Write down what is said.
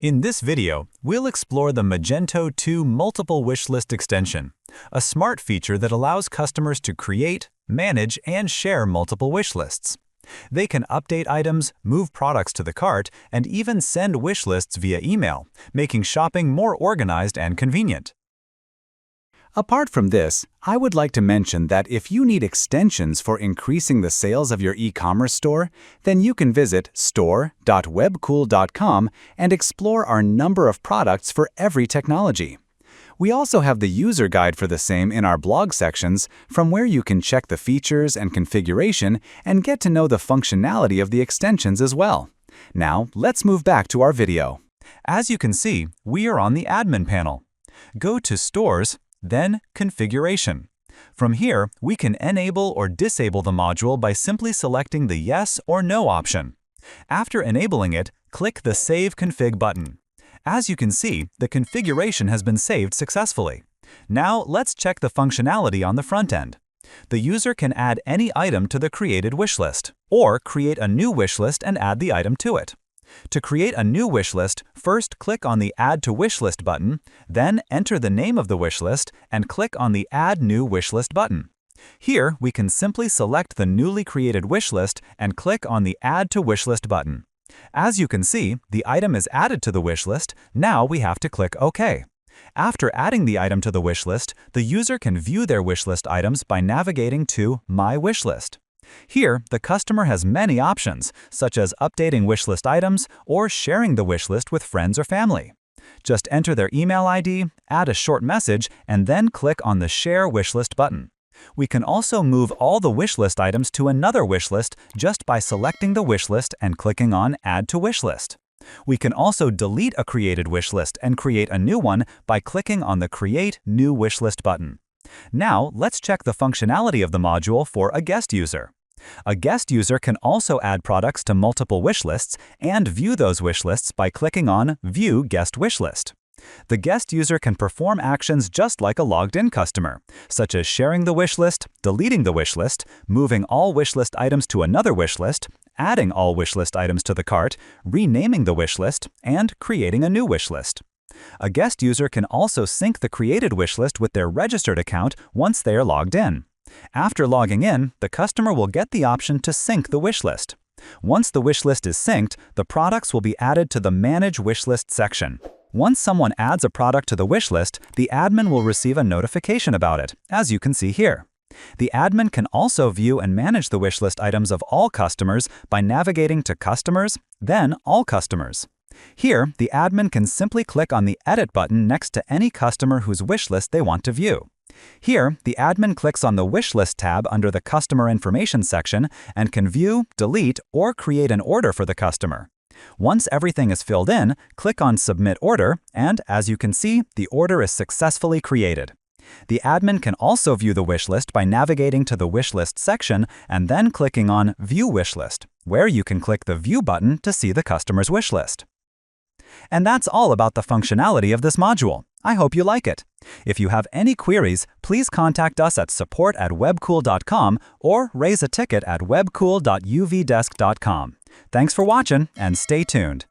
In this video, we'll explore the Magento 2 Multiple Wishlist Extension, a smart feature that allows customers to create, manage, and share multiple wishlists. They can update items, move products to the cart, and even send wishlists via email, making shopping more organized and convenient. Apart from this, I would like to mention that if you need extensions for increasing the sales of your e-commerce store, then you can visit store.webkul.com and explore our number of products for every technology. We also have the user guide for the same in our blog sections, from where you can check the features and configuration and get to know the functionality of the extensions as well. Now, let's move back to our video. As you can see, we are on the admin panel. Go to Stores, then Configuration. From here, we can enable or disable the module by simply selecting the Yes or No option. After enabling it, click the Save Config button. As you can see, the configuration has been saved successfully. Now, let's check the functionality on the front end. The user can add any item to the created wishlist, or create a new wishlist and add the item to it. To create a new wishlist, first click on the Add to Wishlist button, then enter the name of the wishlist and click on the Add New Wishlist button. Here, we can simply select the newly created wishlist and click on the Add to Wishlist button. As you can see, the item is added to the wishlist. Now we have to click OK. After adding the item to the wishlist, the user can view their wishlist items by navigating to My Wishlist. Here, the customer has many options, such as updating wishlist items or sharing the wishlist with friends or family. Just enter their email ID, add a short message, and then click on the Share Wishlist button. We can also move all the wishlist items to another wishlist just by selecting the wishlist and clicking on Add to Wishlist. We can also delete a created wishlist and create a new one by clicking on the Create New Wishlist button. Now, let's check the functionality of the module for a guest user. A guest user can also add products to multiple wishlists and view those wishlists by clicking on View Guest Wishlist. The guest user can perform actions just like a logged-in customer, such as sharing the wishlist, deleting the wishlist, moving all wishlist items to another wishlist, adding all wishlist items to the cart, renaming the wishlist, and creating a new wishlist. A guest user can also sync the created wishlist with their registered account once they are logged in. After logging in, the customer will get the option to sync the wishlist. Once the wishlist is synced, the products will be added to the Manage Wishlist section. Once someone adds a product to the wishlist, the admin will receive a notification about it, as you can see here. The admin can also view and manage the wishlist items of all customers by navigating to Customers, then All Customers. Here, the admin can simply click on the Edit button next to any customer whose wishlist they want to view. Here, the admin clicks on the Wishlist tab under the Customer Information section and can view, delete, or create an order for the customer. Once everything is filled in, click on Submit Order, and as you can see, the order is successfully created. The admin can also view the wishlist by navigating to the Wishlist section and then clicking on View Wishlist, where you can click the View button to see the customer's wishlist. And that's all about the functionality of this module. I hope you like it. If you have any queries, please contact us at support@webkul.com or raise a ticket at webkul.uvdesk.com. Thanks for watching and stay tuned.